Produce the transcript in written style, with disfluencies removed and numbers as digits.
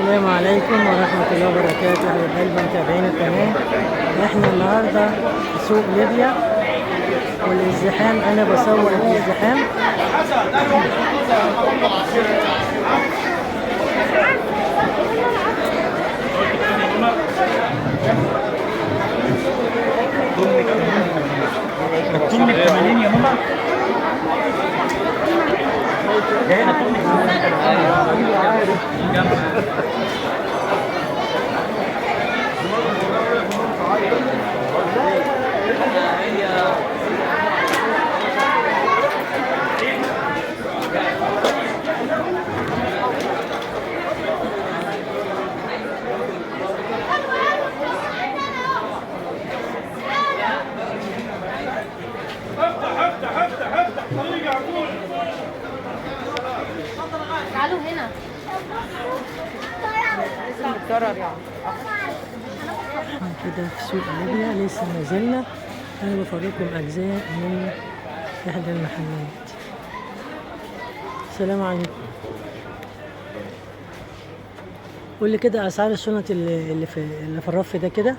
السلام عليكم ورحمة الله وبركاته. أهلا وسهلا متابعين القناة. احنا النهاردة في سوق ليبيا والازدحام، أنا بصور الازدحام. التمن 80 يا ماما. تعالوا هنا. كده في سوق ليبيا لسه ما زلنا. أنا بفرجكم أجزاء من إحدى المحلات. السلام عليكم. قول لي كده أسعار الشنط اللي في الرف ده كده.